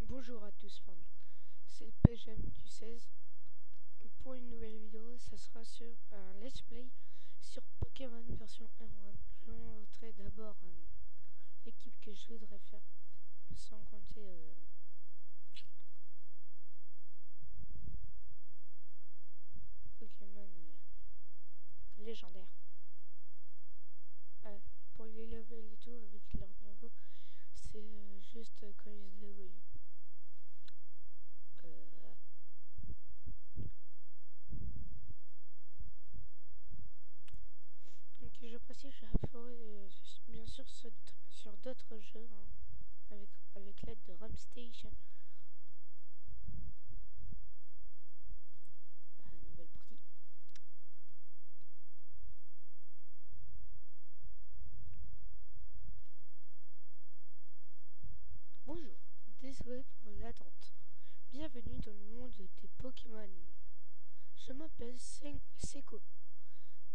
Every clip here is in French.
bonjour à tous, pardon. C'est le PGM du 16. Pour une nouvelle vidéo, ça sera sur un let's play sur Pokémon version M1. Je vais vous montrer d'abord l'équipe que je voudrais faire, sans compter Pokémon légendaires. Pour les levels et tout, avec leur niveau, c'est juste quand ils évoluent. Voilà. Donc je précise, je ferai bien sûr sur d'autres jeux, avec l'aide de RomStation. Nouvelle partie. Bonjour, désolé pour l'attente. Bienvenue dans le monde des Pokémon. Je m'appelle Seko,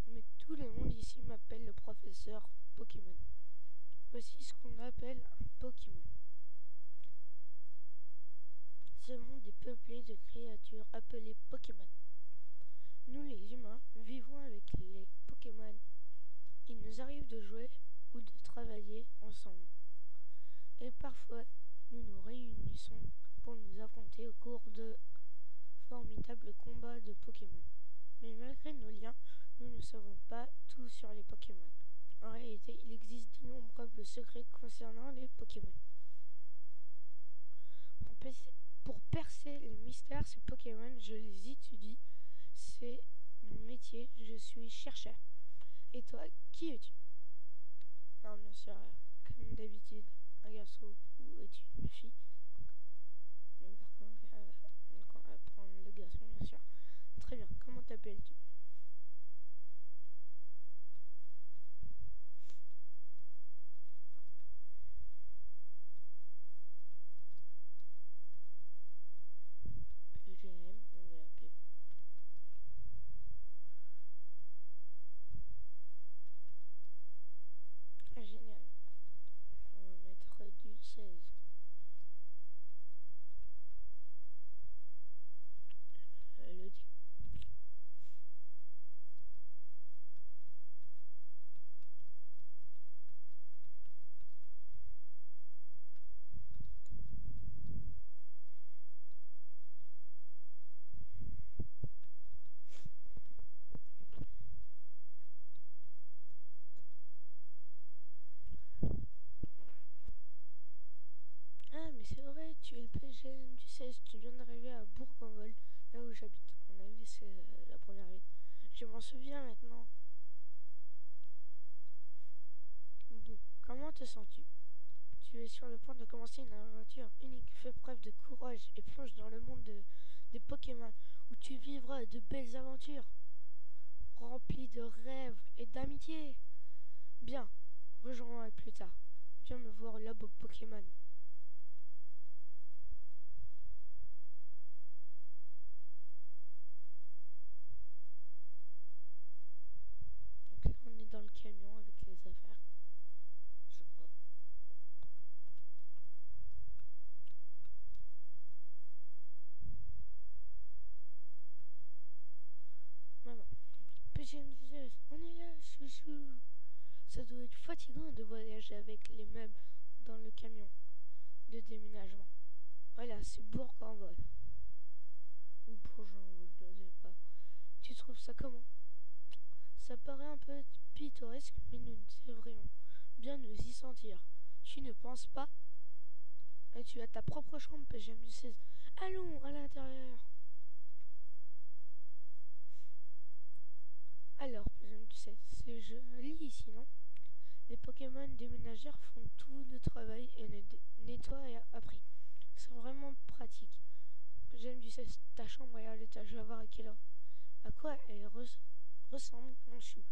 mais tout le monde ici m'appelle le professeur Pokémon. Voici ce qu'on appelle un Pokémon. Ce monde est peuplé de créatures appelées Pokémon. Nous les humains vivons avec les Pokémon. Il nous arrive de jouer ou de travailler ensemble. Et parfois, nous nous réunissons pour nous affronter au cours de formidables combats de Pokémon. Mais malgré nos liens, nous ne savons pas tout sur les Pokémon. En réalité, il existe d'innombrables secrets concernant les Pokémon. Pour percer les mystères ces Pokémon, je les étudie. C'est mon métier, je suis chercheur. Et toi, qui es-tu? Non, bien sûr, comme d'habitude, un garçon ou es-tu une fille? On va prendre le garçon, bien sûr. Très bien, comment t'appelles-tu? PGM, on va l'appeler. Ah, génial. Donc, on va mettre du 16. Le dé. Ah, mais c'est vrai, tu es le PGM du 16, tu viens d'arriver à Bourg-en-Vol, là où j'habite. On a vu, c'est la première ville. Je m'en souviens maintenant. Bon, comment te sens-tu? Tu es sur le point de commencer une aventure unique. Fais preuve de courage et plonge dans le monde des Pokémon, où tu vivras de belles aventures, remplies de rêves et d'amitié. Bien, rejoins-moi plus tard. Viens me voir au labo Pokémon. Donc là, on est dans le camion avec les affaires, je crois. Maman, PGM16, on est là, chouchou. Ça doit être fatigant de voyager avec les meubles dans le camion de déménagement. Voilà, c'est Bourg-en-Vol. Ou Bourg-en-Vol, je sais pas. Tu trouves ça comment? Ça paraît un peu pittoresque, mais nous devrions bien nous y sentir. Tu ne penses pas? Et tu as ta propre chambre, PGM du 16. Allons à l'intérieur. Alors, PGM du 16, c'est joli ici, non? Les Pokémon déménageurs font tout le travail et nettoient après. C'est vraiment pratique. PGM du 16, ta chambre est à l'étage, je vais voir à quelle heure. À quoi elle ressemble, mon chou?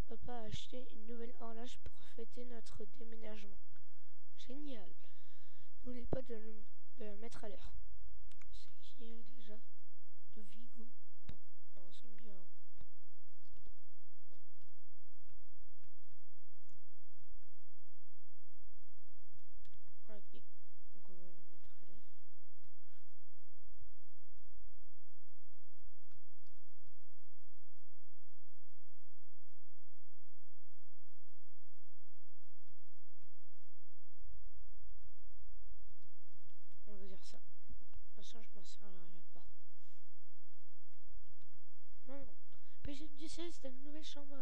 Papa a acheté une nouvelle horloge pour fêter notre déménagement. Génial. N'oublie pas de la mettre à l'heure. C'est qui déjà? Vigo. Non, ça me dit rien. Ok, donc on va la mettre façon, je m'en servirai pas. Non, non. PGM du 16, c'est une nouvelle chambre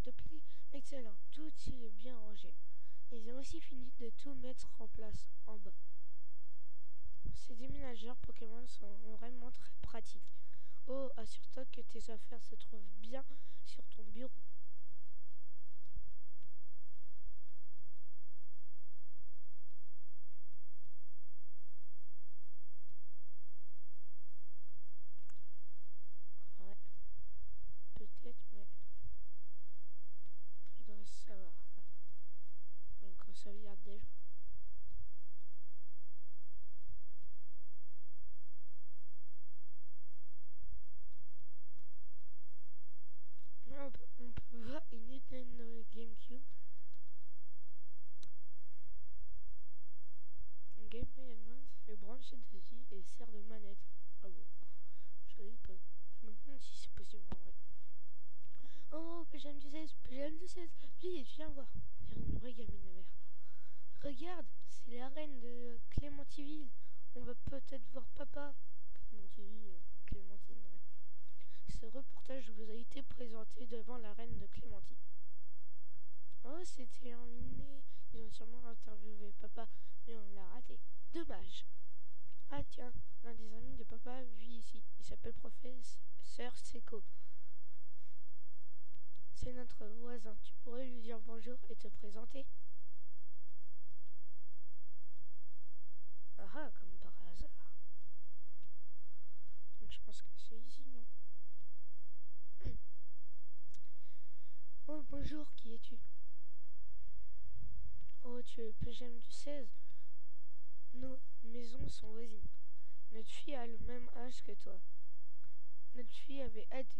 de play excellent. Tout y est bien rangé. Ils ont aussi fini de tout mettre en place en bas. Ces déménageurs Pokémon sont vraiment très pratiques. Oh, assure-toi que tes affaires se trouvent bien sur ton bureau. Ouais, peut-être, mais je devrais savoir. Donc on sauvegarde déjà. On peut voir une Nintendo GameCube. Une Game Boy Advance est branché dessus et sert de manette. Ah bon, je savais pas. Je me demande si c'est possible en vrai. Oh, PGM du 16, PGM du 16, vite, viens voir. On dirait une vraie gamine la mère. Regarde, c'est la reine de Clémentiville. On va peut-être voir papa. Clémentiville, Clémentine, ouais. Ce reportage vous a été présenté devant la reine de Clémentine. Oh, c'était terminé. Ils ont sûrement interviewé papa, mais on l'a raté. Dommage. Ah tiens, l'un des amis de papa vit ici. Il s'appelle professeur Seco. C'est notre voisin. Tu pourrais lui dire bonjour et te présenter. Ah ah, comme par hasard. Donc je pense que c'est ici, non? Oh, bonjour, qui es-tu? Oh, tu es le PGM du 16. Nos maisons sont voisines. Notre fille a le même âge que toi. Notre fille avait hâte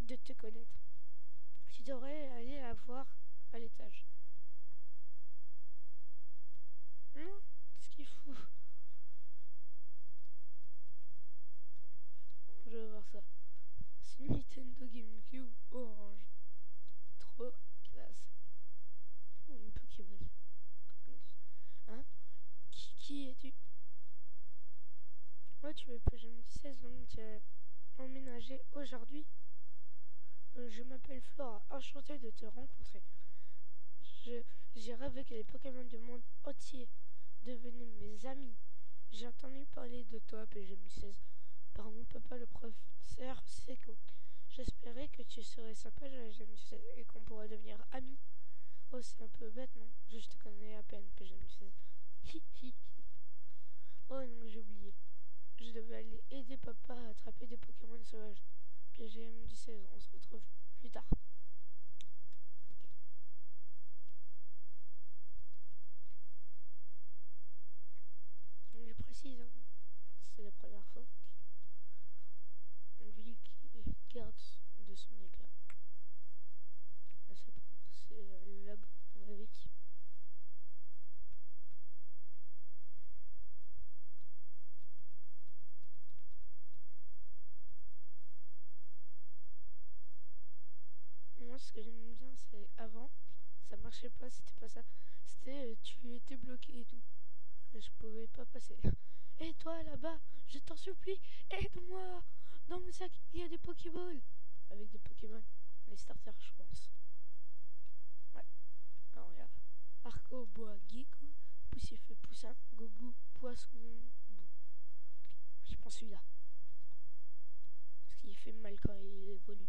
de te connaître. Tu devrais aller la voir à l'étage. Non, qu'est-ce qu'il fout? Je veux voir ça. C'est une Nintendo GameCube orange. Trop classe. Oh, une Pokéball. Hein? Qui es-tu? Moi, tu es PGM 16, donc tu as emménagé aujourd'hui. Je m'appelle Flora, enchantée de te rencontrer. J'ai rêvé que les Pokémon du monde entier devenaient mes amis. J'ai entendu parler de toi, PGM 16, par mon papa, le professeur Seco. J'espérais que tu serais sympa, PGM 16, et qu'on pourrait devenir amis. Oh, c'est un peu bête, non? Je te connais à peine, PGM 16. Hi hi hi. Oh non, j'ai oublié. Je devais aller aider papa à attraper des Pokémon sauvages. PGM 16, on se retrouve plus tard. Donc je précise, hein, c'est la première fois. Une ville qui garde de son éclat. C'est le labo, à mon avis. Moi, ce que j'aime bien, c'est avant, ça marchait pas, c'était pas ça. C'était, tu étais bloqué et tout. Et je pouvais pas passer. Et toi là-bas, je t'en supplie, aide-moi. Dans mon sac, il y a des Pokéballs. Avec des Pokémon. Les starters, je pense. Ouais. Alors, il y a Arco, Bois, Geeko, Poussifeu, Poussin, Gobou, Poisson, Bou. Je prends celui-là. Parce qu'il fait mal quand il évolue.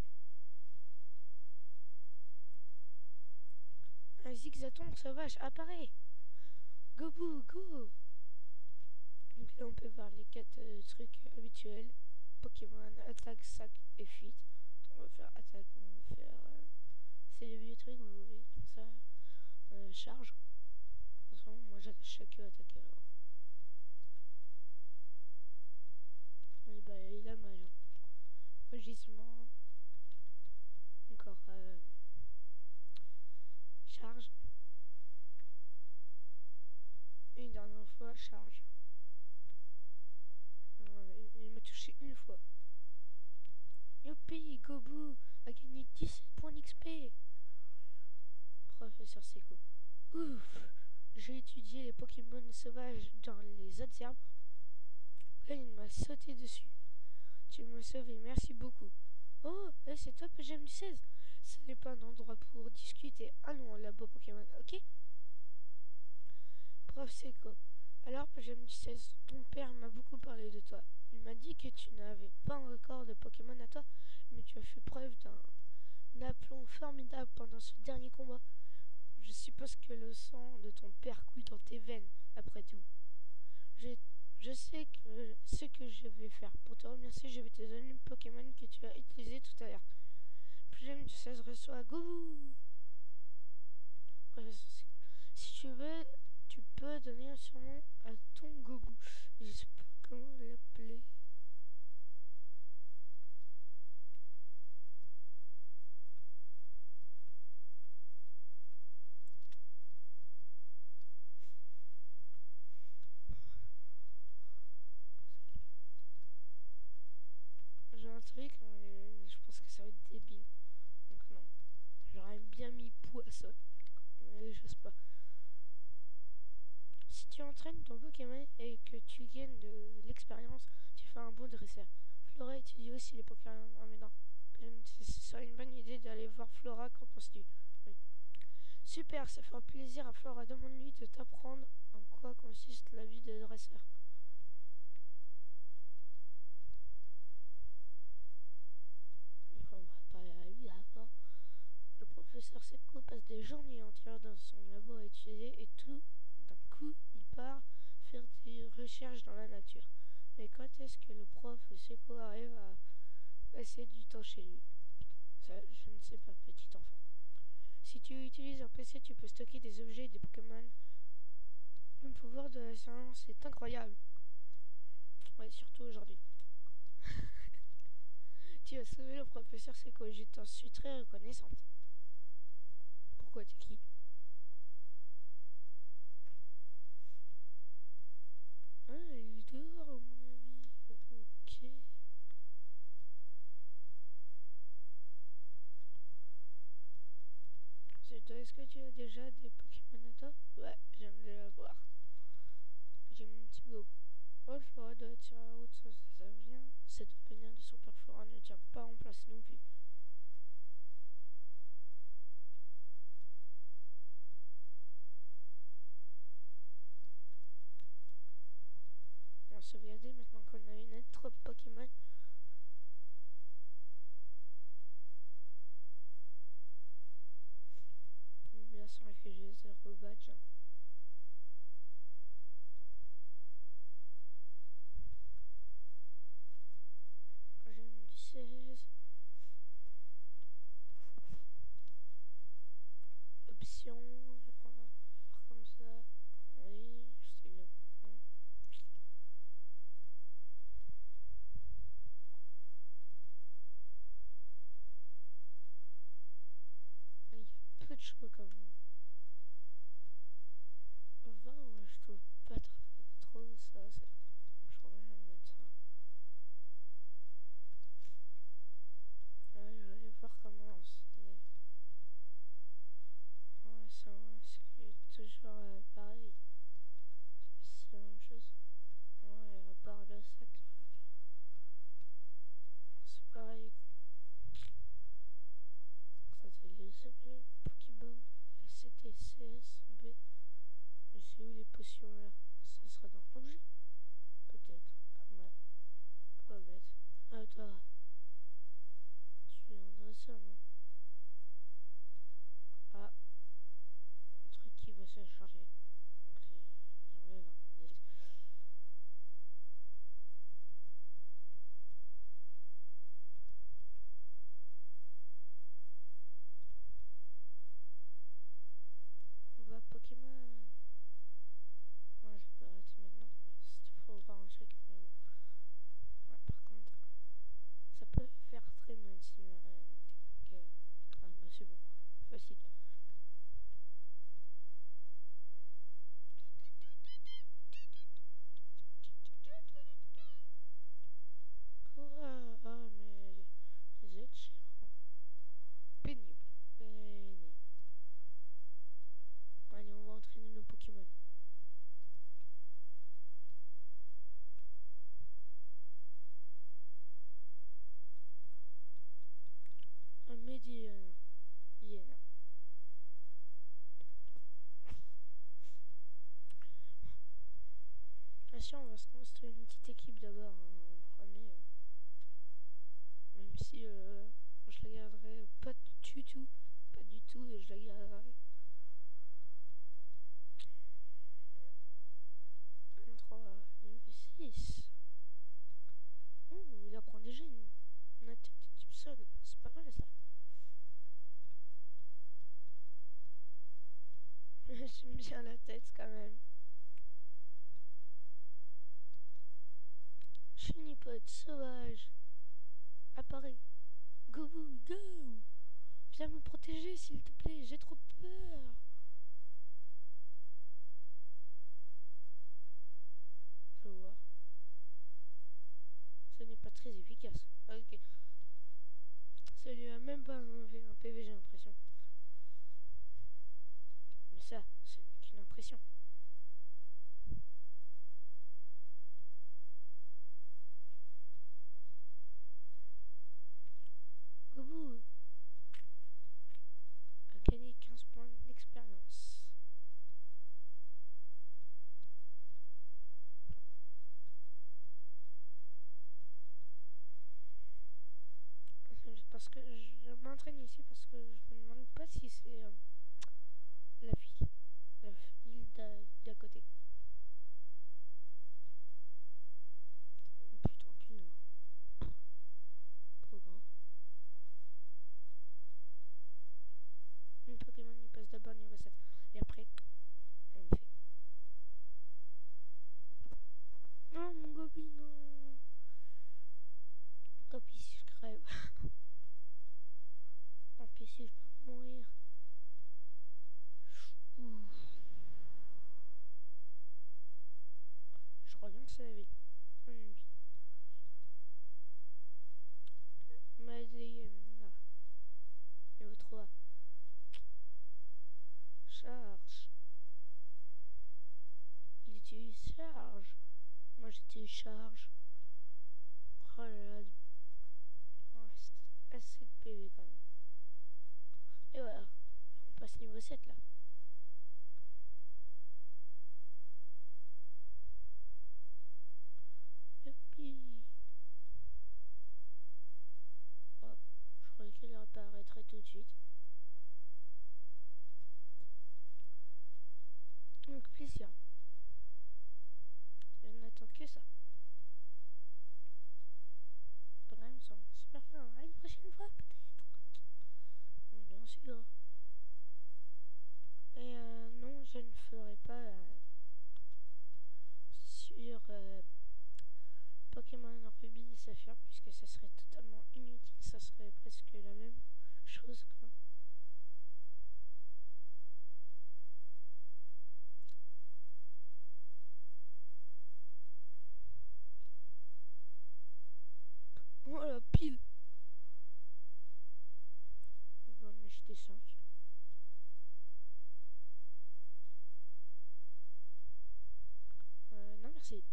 Un zigzaton sauvage apparaît. Gobou, go. Donc là, on peut voir les 4 trucs habituels. Pokémon, attaque, sac et fuite. On va faire attaque, on va faire... c'est les vieux trucs, vous voyez, comme ça. Charge. De toute façon, moi j'attache que attaquer alors. Oui, bah il a mal. Hein. Rugissement. Encore charge. Une dernière fois, charge. Il m'a touché une fois. Youpi, Gobou a gagné 17 points d'XP. Professeur Seco. Ouf, j'ai étudié les Pokémon sauvages dans les autres herbes. Là, il m'a sauté dessus. Tu m'as sauvé, merci beaucoup. Oh, c'est toi, PGM du 16. Ce n'est pas un endroit pour discuter. Allons au labo Pokémon, ok? Prof Seco. Alors, PGM du 16, ton père m'a beaucoup parlé de toi. Il m'a dit que tu n'avais pas encore de Pokémon à toi, mais tu as fait preuve d'un aplomb formidable pendant ce dernier combat. Je suppose que le sang de ton père coule dans tes veines, après tout. Je, je sais que ce que je vais faire. Pour te remercier, je vais te donner le Pokémon que tu as utilisé tout à l'heure. PGM du 16 reçoit Goubou. Si tu veux, tu peux donner un surnom à ton Goubou. Je sais pas comment l'appeler. J'ai un truc, mais je pense que ça va être débile. Donc non. J'aurais bien mis poisson. Mais j'ose pas. Si tu entraînes ton Pokémon et que tu gagnes de l'expérience, tu fais un bon dresseur. Flora étudie aussi les Pokémon en maintenant. Ce serait une bonne idée d'aller voir Flora, qu'en penses-tu? Oui. Super, ça fera plaisir à Flora. Demande-lui de t'apprendre en quoi consiste la vie de dresseur. Donc on va parler à lui d'abord. Le professeur Seco passe des journées entières dans son labo à étudier et tout d'un coup il part faire des recherches dans la nature. Mais quand est-ce que le prof Seco arrive à passer du temps chez lui? Ça, je ne sais pas, petit enfant. Si tu utilises un PC, tu peux stocker des objets et des Pokémon. Le pouvoir de la science est incroyable. Ouais, surtout aujourd'hui. Tu as sauvé le professeur Seco, je t'en suis très reconnaissante. Pourquoi t'es qui? Ah, il est dehors à mon avis. Ok. C'est toi, est-ce que tu as déjà des Pokémon à toi? Ouais, j'aime les avoir. J'ai mon petit gobo. Oh, le Flora doit être sur la route, ça vient. Ça doit venir de Super Flora, ne tient pas en place non plus. On va sauvegarder maintenant qu'on a une autre Pokémon. Bien sûr que j'ai 0 badge. J'aime du 16. Option. Faire comme ça. Oui, c'est le con. Il y a peu de choix quand même. 20, ouais, je trouve pas trop ça. Je crois que je vais mettre ça. Ouais, je vais aller voir comment c'est. Ouais, c'est toujours pareil. C'est la même chose. Ouais, à part le sac là. C'est pareil. Ça s'appelle les Pokéball, les CTCSB. Mais c'est où les potions là? Ça sera dans objet? Peut-être. Pas mal. Pas bête. Ah, toi, tu es un dresseur, non? Ah, un truc qui va se charger. Donc j'enlève un dette. On va Pokémon. Non, je vais pas arrêter maintenant, mais c'était pour voir un truc. Mais bon. Ouais, par contre, ça peut faire très mal si la Ah, bah c'est bon. Facile. dit Vienne. Bien sûr, on va se construire une petite équipe d'abord en premier. Même si je la garderai pas du tout. Pas du tout, et je la garderai. 23, niveau 6. Il apprend déjà une attaque de type sol. C'est pas mal ça. J'aime bien la tête quand même. Chenipod sauvage. Apparaît. Go boo, go. Viens me protéger s'il te plaît, j'ai trop peur. Je vois. Ce n'est pas très efficace. Ok. Ça lui a même pas enlevé un PV, j'ai l'impression. Mais ça, ce n'est qu'une impression. Gobu a gagné 15 points d'expérience. Parce que je m'entraîne ici parce que je me demande pas si c'est la ville d'à côté. Plutôt bien. Pas grand. Mon Pokémon il passe d'abord niveau 7. Et après, on le fait. Non, mon Gobi, non. Tant pis si je crève. Tant pis si je dois mourir. Ouh. Je crois bien que c'est la ville. On me dit. Madeleine. Niveau 3. Charge. Il utilise charge. Moi j'utilise charge. Oh là là. Il en reste assez de PV quand même. Et voilà. On passe niveau 7 là. Youpi. Oh, je croyais qu'il apparaîtrait tout de suite. Donc plaisir. Je n'attends que ça. Pas quand même sans super fin. À une prochaine fois peut-être. Bien sûr. Et non, je ne ferai pas sur Pokémon Ruby et Saphir puisque ça serait totalement inutile. Ça serait presque la même chose quoi. Oh la pile. Je vais en acheter 5. Non merci.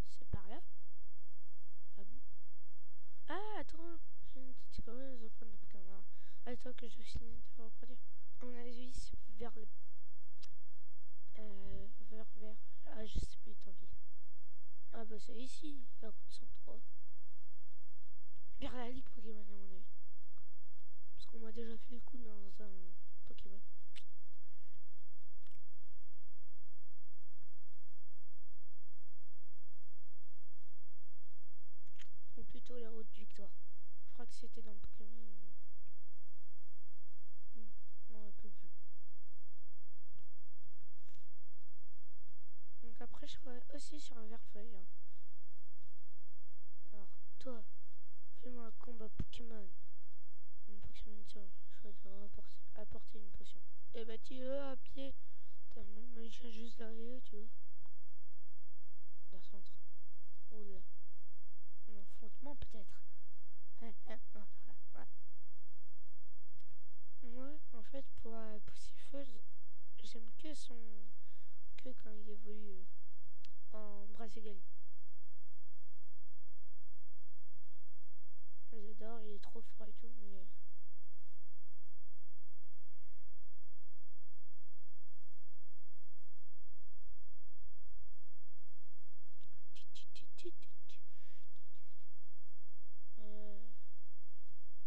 C'est par là. Ah bon? Ah attends, j'ai une petite creveuse de prendre de Pokémon. Attends que je finis de reproduire. À mon avis c'est vers le... vers... Ah je sais plus, tant pis. Ah bah c'est ici, la route 103. Vers la ligue Pokémon à mon avis. Parce qu'on m'a déjà fait le coup dans un Pokémon. Ou plutôt la route de Victoire. Je crois que c'était dans Pokémon. Non, un peu plus. Donc après je serai aussi sur un Verfeuille. Hein. Alors toi, fais-moi un combat Pokémon. Mon Pokémon tiens, je vais apporter une potion. Et bah tu veux à pied. T'as même magicien juste derrière, tu vois. Dans le centre. Oula. Un affrontement peut-être. Moi, en fait, pour Poussifeuse, j'aime que son... que quand il évolue en Braségali. J'adore, il est trop fort et tout, mais...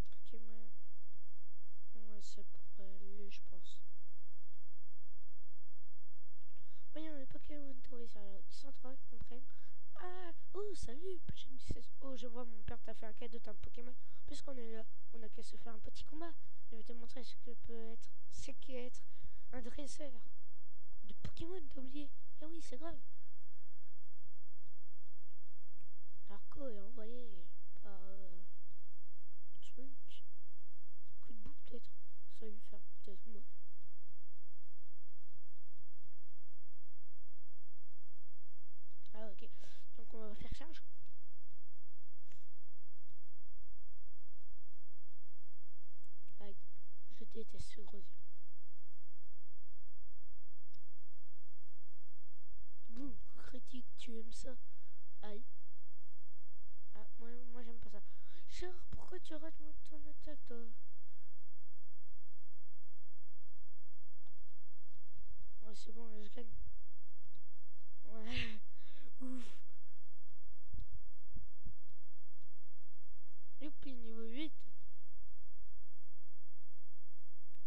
Pokémon... Ouais, c'est pour lui, je pense. Voyons les Pokémon trouvés sur la route 103 comprennent. Ah, oh, salut, oh, je vois, mon père t'a fait un cadeau d'un Pokémon. Puisqu'on est là, on a qu'à se faire un petit combat. Je vais te montrer ce que peut être, ce qu'est être un dresseur de Pokémon, t'as oublié. Eh oui, c'est grave. Arco est envoyé par truc. Coup de boue peut-être. Ça va lui faire peut-être mal. Ah ok. Donc on va faire charge. Aïe. Je déteste ce gros yeux. Boum, coup critique, tu aimes ça? Aïe. Ah, moi j'aime pas ça. Cher, pourquoi tu rates ton attaque toi? Ouais, c'est bon, là je gagne. Ouais. Ouf. Youpi, niveau 8.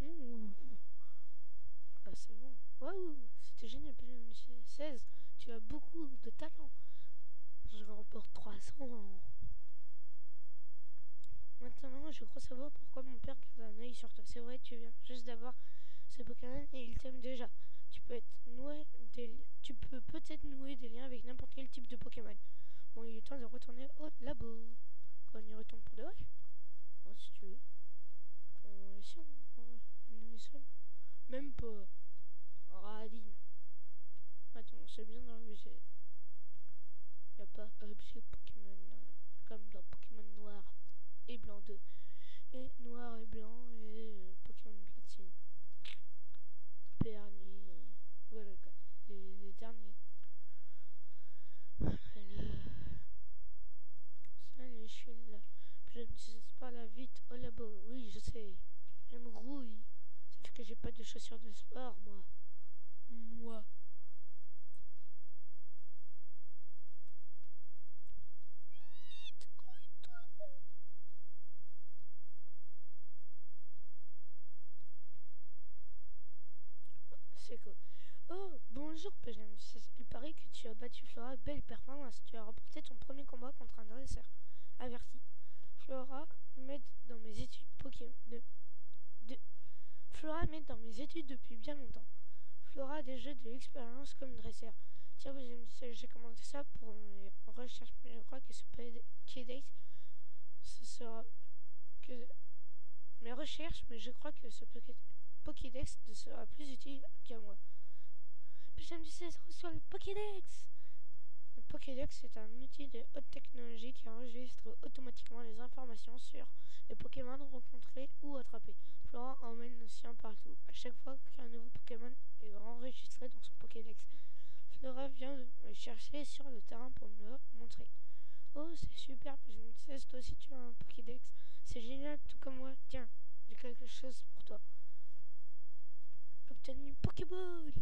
Ouh. Ah, c'est bon. Waouh, c'était génial. PGM 16. Tu as beaucoup de talent. Je remporte 300. Maintenant, je crois savoir pourquoi mon père garde un œil sur toi. C'est vrai, tu viens juste d'avoir ce Pokémon et il t'aime déjà. Tu peux peut-être nouer des liens avec n'importe quel type de Pokémon. Bon, il est temps de retourner au labo. Quand on y retourne pour de vrai. Oh, si tu veux. On est sûr, nous y soigne. Même pas. Radine. Attends, c'est bien dans l'objet. Y a pas objet Pokémon comme dans Pokémon Noir et Blanc 2. Et Noir et Blanc et Pokémon Platine. Perle et voilà quoi. Les derniers. Salut, je suis là. Je ne sais pas la vite au labo. Oui, je sais. Je me grouille. Sauf que j'ai pas de chaussures de sport, moi. Moi. Vite, grouille-toi. C'est cool. Oh, bonjour, PGM. Il paraît que tu as battu Flora. Belle performance. Tu as remporté ton premier combat contre un dresseur. Averti. Flora m'aide dans mes études Pokémon. De- Flora m'aide dans mes études depuis bien longtemps. Flora a déjà de l'expérience comme dresseur. Tiens, j'ai commencé ça pour mes recherches, mais je crois que ce Pokédex, ce sera que mes recherches, mais je crois que ce Pokédex sera plus utile qu'à moi. J'aime du sur le Pokédex. Le Pokédex est un outil de haute technologie qui enregistre automatiquement les informations sur les Pokémon rencontrés ou attrapés. Flora emmène le sien partout. À chaque fois qu'un nouveau Pokémon est enregistré dans son Pokédex, Flora vient me chercher sur le terrain pour me le montrer. Oh, c'est super, je me disais, toi aussi tu as un Pokédex. C'est génial, tout comme moi. Tiens, j'ai quelque chose pour toi. Obtenu Pokéball.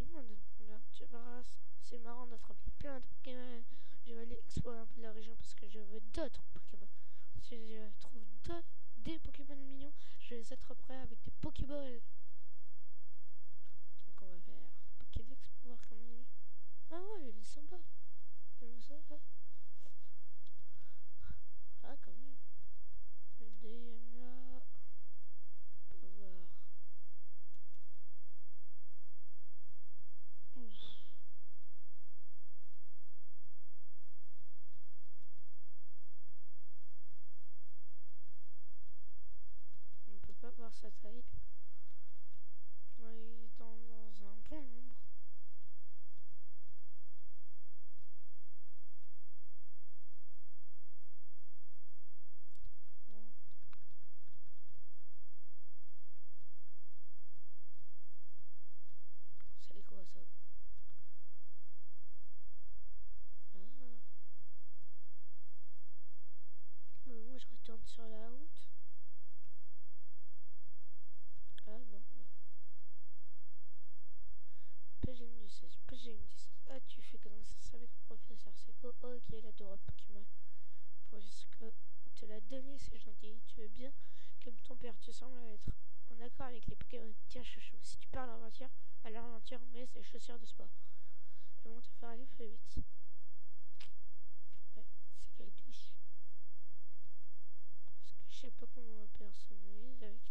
Il m'en donne combien? Tu verras, c'est marrant d'attraper plein de Pokémon. Je vais aller explorer un peu la région parce que je veux d'autres Pokémon. Si je trouve des Pokémon mignons, je les attraperai avec des Pokéballs. Donc on va faire Pokédex pour voir comment il est. Ah ouais, il est sympa. Comme ça, là. Ah, quand même. Le Diana. On peut voir. Ouf. On peut pas voir sa taille. Ouais, il est dans un bon nombre. Ouais. C'est quoi ça? Ah. de Pokémon. Parce que te l'a donné, c'est gentil. Tu veux bien, comme ton père, tu sembles être en accord avec les Pokémon. Tiens, chouchou, si tu parles à l'aventure, mets ces chaussures de sport. Elles vont te faire aller plus vite. Ouais, c'est quelle douche. Parce que je sais pas comment on personnalise avec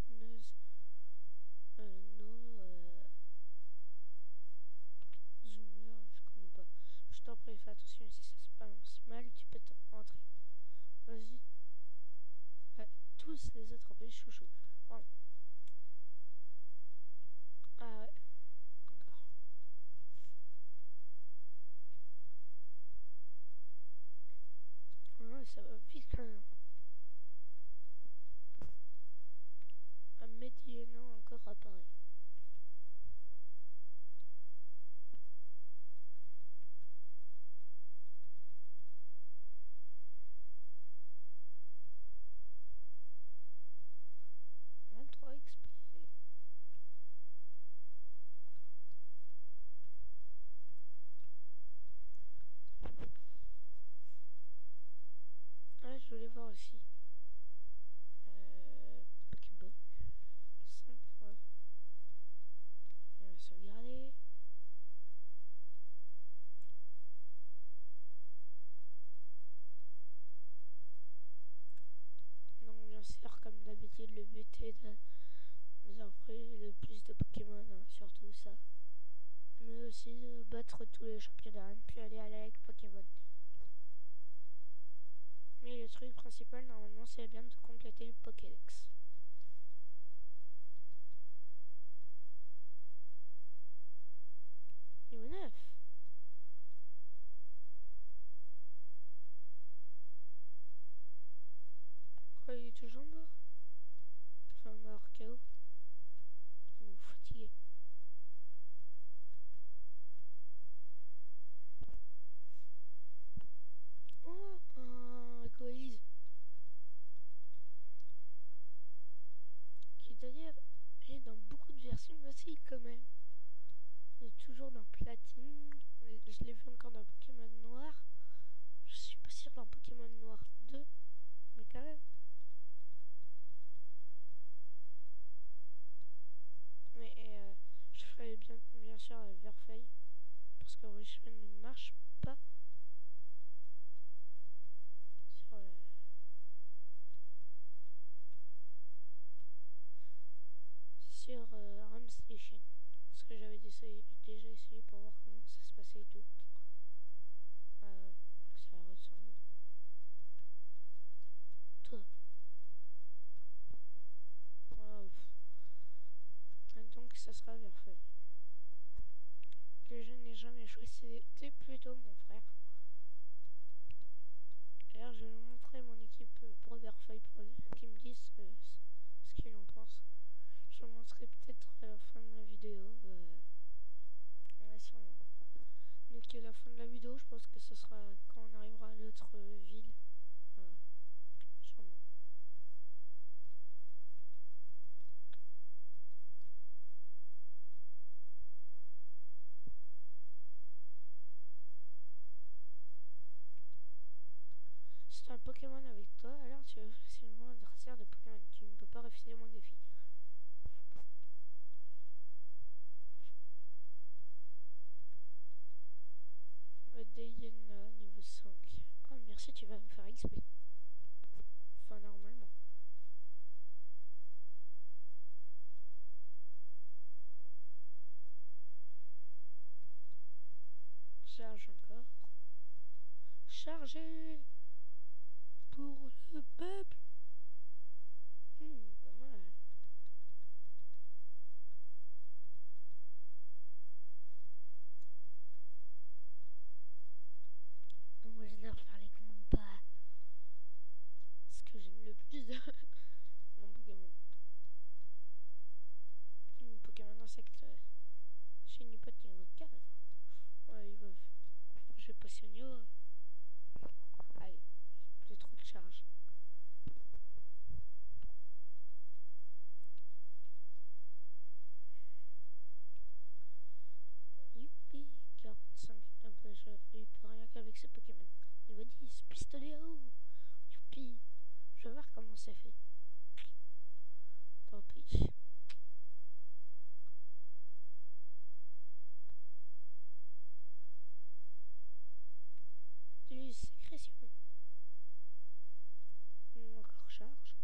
Zoomer, je connais pas. Je t'en prie, fais attention, si ça se passe mal, tu peux entrer. Vas-y. Ouais, tous les autres appellent chouchou. Bon. Ah ouais, d'accord. Ouais, ça va vite quand même. Un médiénant encore apparaît. XP. Ouais, je voulais voir aussi. Pokéball. 5, ouais. On va sauvegarder. Donc bien sûr, comme d'habitude, le but est de nous offrir le plus de Pokémon, hein, surtout ça. Mais aussi de battre tous les championnats, puis aller à la Ligue Pokémon. Mais le truc principal, normalement, c'est bien de compléter le Pokédex. Niveau 9. Quoi, il est toujours mort? Enfin, mort KO. Ou fatigué. Oh, un Goïse. Qui d'ailleurs est dans beaucoup de versions aussi, quand même. Il est toujours dans Platine. Je l'ai vu encore dans Pokémon Noir. Je suis pas sûr dans Pokémon Noir 2. Mais quand même. Mais je ferai bien sûr Verfeuille. Parce que Richmond ne marche pas sur Ram Station. Parce que j'avais déjà essayé pour voir comment ça se passait et tout. Ça ressemble. Toi. Donc ça sera Verfeuille. Que je n'ai jamais choisi, c'était plutôt mon frère. D'ailleurs, je vais lui montrer mon équipe pour Verfeuille pour qu'ils me disent ce qu'ils en pensent. Je vous montrerai peut-être à la fin de la vidéo. Ouais, sûrement. Donc à la fin de la vidéo, je pense que ce sera quand on arrivera à l'autre ville. Voilà. Sûrement. Si tu as un Pokémon avec toi, alors tu es facilement adversaire de Pokémon. Tu ne peux pas refuser mon défi. Diana niveau 5. Oh merci, tu vas me faire XP. Enfin normalement. Charge encore. Chargez pour le peuple. Pas mal. Moi j'adore faire les combats. Ce que j'aime le plus de mon Pokémon. Pokémon insecte. Chez Nipot niveau 4. Ouais, je vais passer au niveau. Aïe, j'ai plus trop de charge. Youpi, 45. Un peu, il peut rien qu'avec ce Pokémon. Niveau 10, pistolet à eau. Youpi. Je vais voir comment c'est fait. Tant pis. Des sécrétions. Encore charge.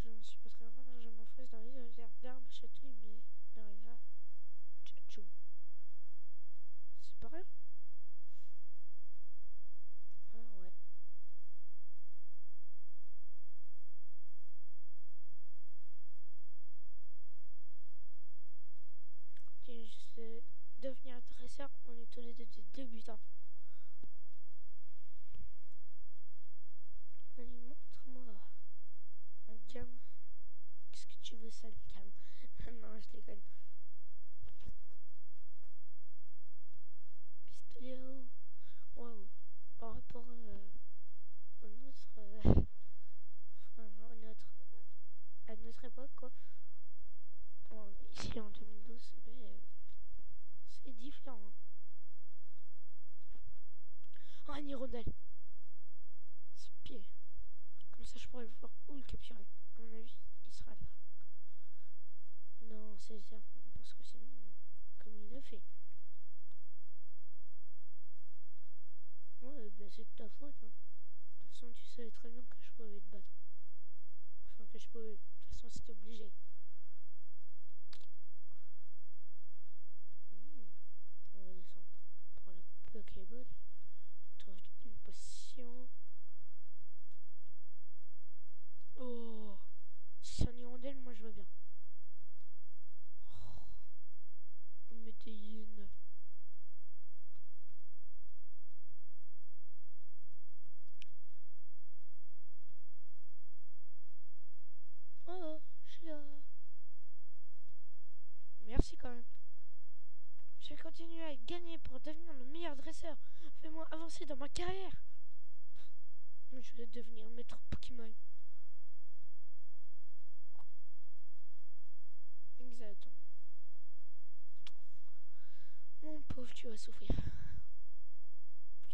Je ne suis pas très rare, je m'enfonce dans les d'arbres, chatouille, mais rien. Tchou. C'est pas rien. Ah ouais. Tiens, juste devenir dresseur, on est tous les deux des débutants. Allez, montre-moi. Un gamme. Qu'est-ce que tu veux, ça, le gamme? Non, je déconne. Pistolet à eau. Waouh. Par rapport au nôtre, à notre époque, quoi. Bon, ici en 2012, c'est différent. Hein. Oh, un hirondelle. C'est pied. Comme ça, je pourrais le voir ou le capturer. À mon avis, il sera là. Non, c'est ça. Parce que sinon, comme il le fait. Ouais, bah c'est de ta faute. Hein. De toute façon, tu savais très bien que je pouvais te battre. Enfin, que je pouvais. De toute façon, c'était obligé. On va descendre pour la Pokéball. On trouve une potion. Oh, si c'est un hirondelle, moi je veux bien. Oh, Météine. Oh, je suis là. Merci quand même. Je vais continuer à gagner pour devenir le meilleur dresseur. Fais-moi avancer dans ma carrière. Je vais devenir maître Pokémon. Exactement. Mon pauvre, tu vas souffrir.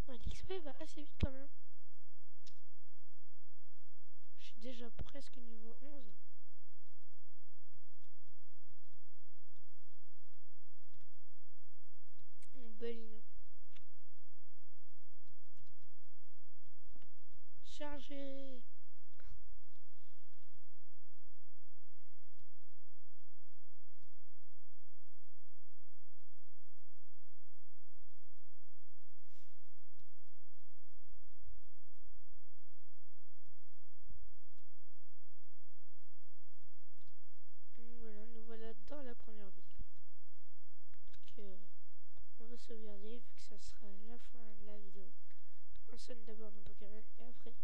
L'XP va assez vite quand même. Je suis déjà presque niveau 11. Mon belin. Chargé. Voilà, nous voilà dans la première ville. Donc, on va sauvegarder vu que ça sera la fin de la vidéo. Donc, on sonne d'abord nos Pokémon et après